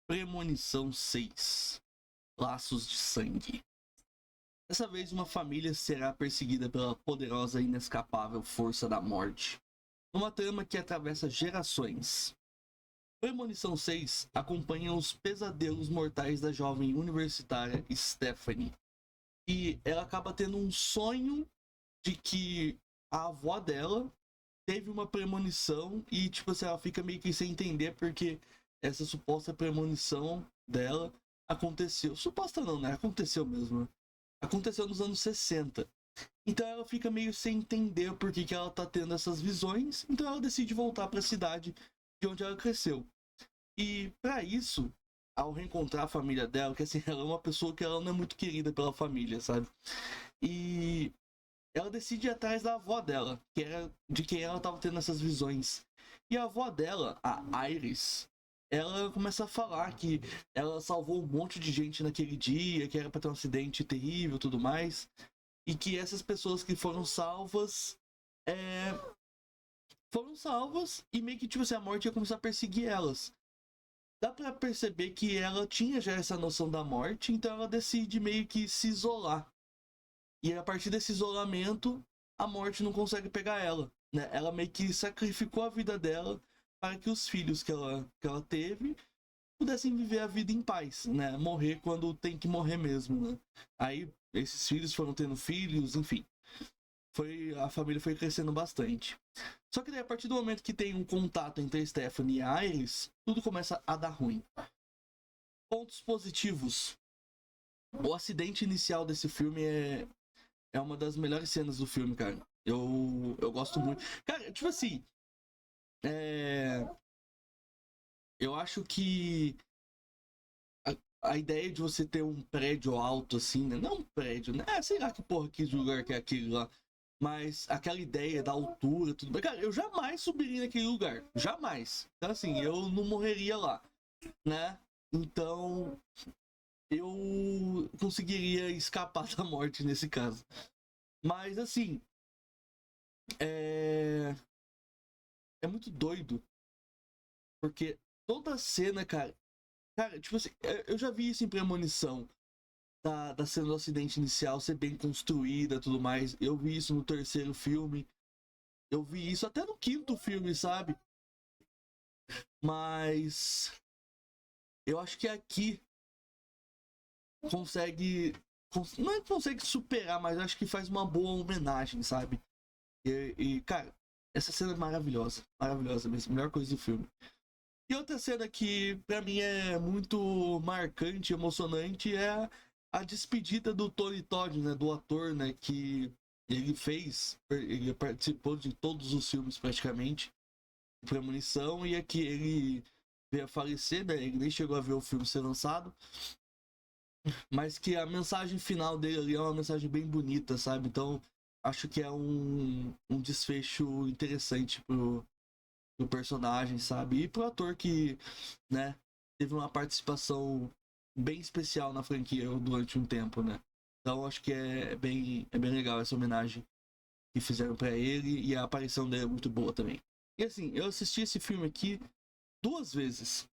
Premonição 6. Laços de sangue. Dessa vez, uma família será perseguida pela poderosa e inescapável força da morte, numa trama que atravessa gerações. Premonição 6 acompanha os pesadelos mortais da jovem universitária Stephanie, e ela acaba tendo um sonho de que a avó dela teve uma premonição e, tipo assim, ela fica meio que sem entender porque essa suposta premonição dela aconteceu. Suposta não, né? Aconteceu mesmo. Aconteceu nos anos 60. Então ela fica meio sem entender por que ela tá tendo essas visões. Então ela decide voltar para a cidade de onde ela cresceu. E para isso, ao reencontrar a família dela, que assim, ela é uma pessoa que ela não é muito querida pela família, sabe? E ela decide ir atrás da avó dela, que era de quem ela estava tendo essas visões. E a avó dela, a Iris, ela começa a falar que ela salvou um monte de gente naquele dia, que era para ter um acidente terrível e tudo mais. E que essas pessoas que foram salvas foram salvas e meio que tipo assim, a morte ia começar a perseguir elas. Dá pra perceber que ela tinha já essa noção da morte, então ela decide meio que se isolar. E a partir desse isolamento, a morte não consegue pegar ela, né? Ela meio que sacrificou a vida dela para que os filhos que ela teve pudessem viver a vida em paz, né? Morrer quando tem que morrer mesmo, né? Aí esses filhos foram tendo filhos, enfim. A família foi crescendo bastante. Só que daí, a partir do momento que tem um contato entre a Stephanie e a Iris, tudo começa a dar ruim. Pontos positivos. O acidente inicial desse filme é uma das melhores cenas do filme, cara. Eu gosto muito. Cara, tipo assim. Eu acho que a ideia de você ter um prédio alto assim, né? Não um prédio, né? Sei lá que porra que lugar que é aquele lá. Mas aquela ideia da altura, tudo bem. Cara, eu jamais subiria naquele lugar. Jamais. Então, assim, eu não morreria lá, né? Então, eu conseguiria escapar da morte nesse caso. Mas, assim, é muito doido. Porque toda a cena, cara. Cara, tipo assim, eu já vi isso em Premonição. Da cena do acidente inicial ser bem construída e tudo mais. Eu vi isso no terceiro filme. Eu vi isso até no quinto filme, sabe? Mas eu acho que aqui consegue. Não é que consegue superar, mas acho que faz uma boa homenagem, sabe? Cara, essa cena é maravilhosa. Maravilhosa mesmo. Melhor coisa do filme. E outra cena que pra mim é muito marcante, emocionante, é a despedida do Tony Todd, né? Do ator, né? Que ele participou de todos os filmes praticamente. Premonição, e aqui ele veio a falecer, né? Ele nem chegou a ver o filme ser lançado. Mas que a mensagem final dele ali é uma mensagem bem bonita, sabe? Então, acho que é um desfecho interessante pro personagem, sabe? E pro ator que, né, teve uma participação bem especial na franquia durante um tempo, né? Então, acho que é bem legal essa homenagem que fizeram para ele, e a aparição dele é muito boa também. E assim, eu assisti esse filme aqui 2 vezes.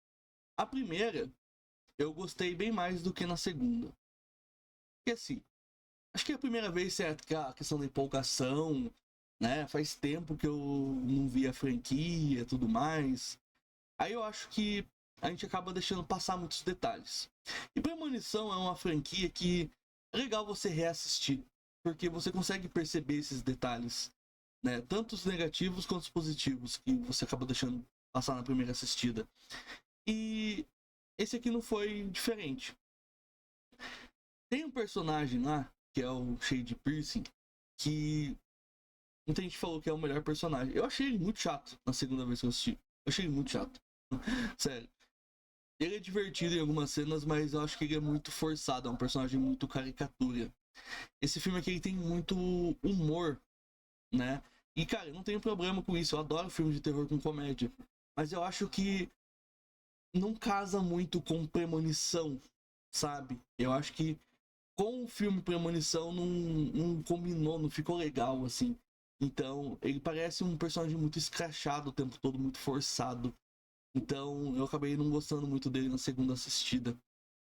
A primeira, eu gostei bem mais do que na segunda. Porque assim, acho que a primeira vez é a questão da empolgação, né? Faz tempo que eu não vi a franquia e tudo mais. Aí eu acho que a gente acaba deixando passar muitos detalhes. E Premonição é uma franquia que é legal você reassistir, porque você consegue perceber esses detalhes, né? Tanto os negativos quanto os positivos que você acaba deixando passar na primeira assistida. E esse aqui não foi diferente. Tem um personagem lá, que é o Shade Piercing, que muita gente falou que é o melhor personagem. Eu achei ele muito chato na segunda vez que eu assisti. Eu achei ele muito chato. Sério. Ele é divertido em algumas cenas, mas eu acho que ele é muito forçado. É um personagem muito caricatura. Esse filme aqui ele tem muito humor, né? E, cara, eu não tenho problema com isso. Eu adoro filme de terror com comédia. Mas eu acho que não casa muito com Premonição, sabe? Eu acho que com o filme Premonição não combinou, não ficou legal, assim. Então, ele parece um personagem muito escrachado o tempo todo, muito forçado. Então eu acabei não gostando muito dele na segunda assistida,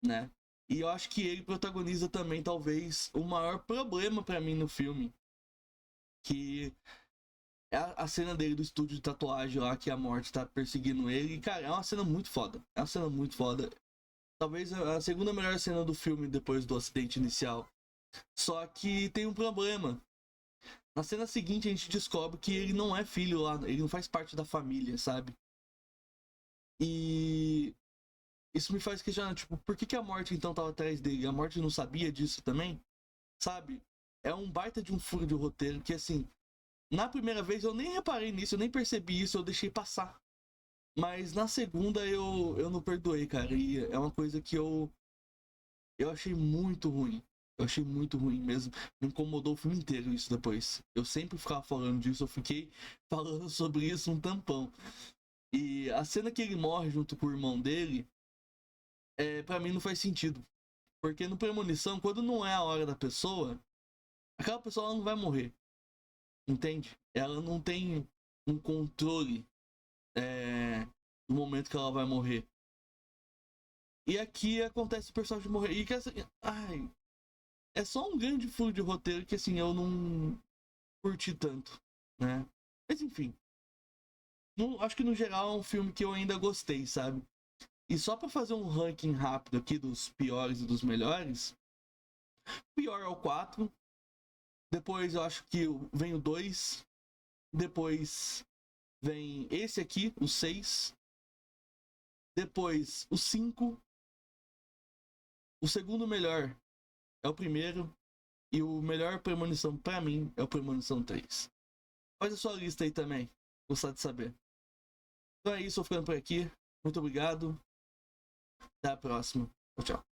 né? E eu acho que ele protagoniza também, talvez, o maior problema pra mim no filme. Que é a cena dele do estúdio de tatuagem lá, que a morte tá perseguindo ele. E, cara, é uma cena muito foda. É uma cena muito foda. Talvez a segunda melhor cena do filme depois do acidente inicial. Só que tem um problema. Na cena seguinte a gente descobre que ele não é filho lá, ele não faz parte da família, sabe? E isso me faz questionar, tipo, por que, que a morte então tava atrás dele? A morte não sabia disso também? Sabe? É um baita de um furo de roteiro que, assim, na primeira vez eu nem reparei nisso, eu nem percebi isso, eu deixei passar. Mas na segunda eu não perdoei, cara. E é uma coisa que eu achei muito ruim. Eu achei muito ruim mesmo. Me incomodou o filme inteiro isso depois. Eu sempre ficava falando disso, eu fiquei falando sobre isso um tampão. E a cena que ele morre junto com o irmão dele, pra mim não faz sentido. Porque no Premonição, quando não é a hora da pessoa, aquela pessoa ela não vai morrer. Entende? Ela não tem um controle do momento que ela vai morrer. E aqui acontece o personagem morrer. E que assim, ai, é só um grande furo de roteiro que assim, eu não curti tanto, né? Mas enfim. Acho que no geral é um filme que eu ainda gostei, sabe? E só pra fazer um ranking rápido aqui dos piores e dos melhores, pior é o 4. Depois eu acho que vem o 2. Depois vem esse aqui, o 6. Depois o 5. O segundo melhor é o primeiro. E o melhor Premonição pra mim é o Premonição 3. Faz a sua lista aí também. Gostar de saber. Então é isso, eu ficando por aqui. Muito obrigado. Até a próxima. Tchau, tchau.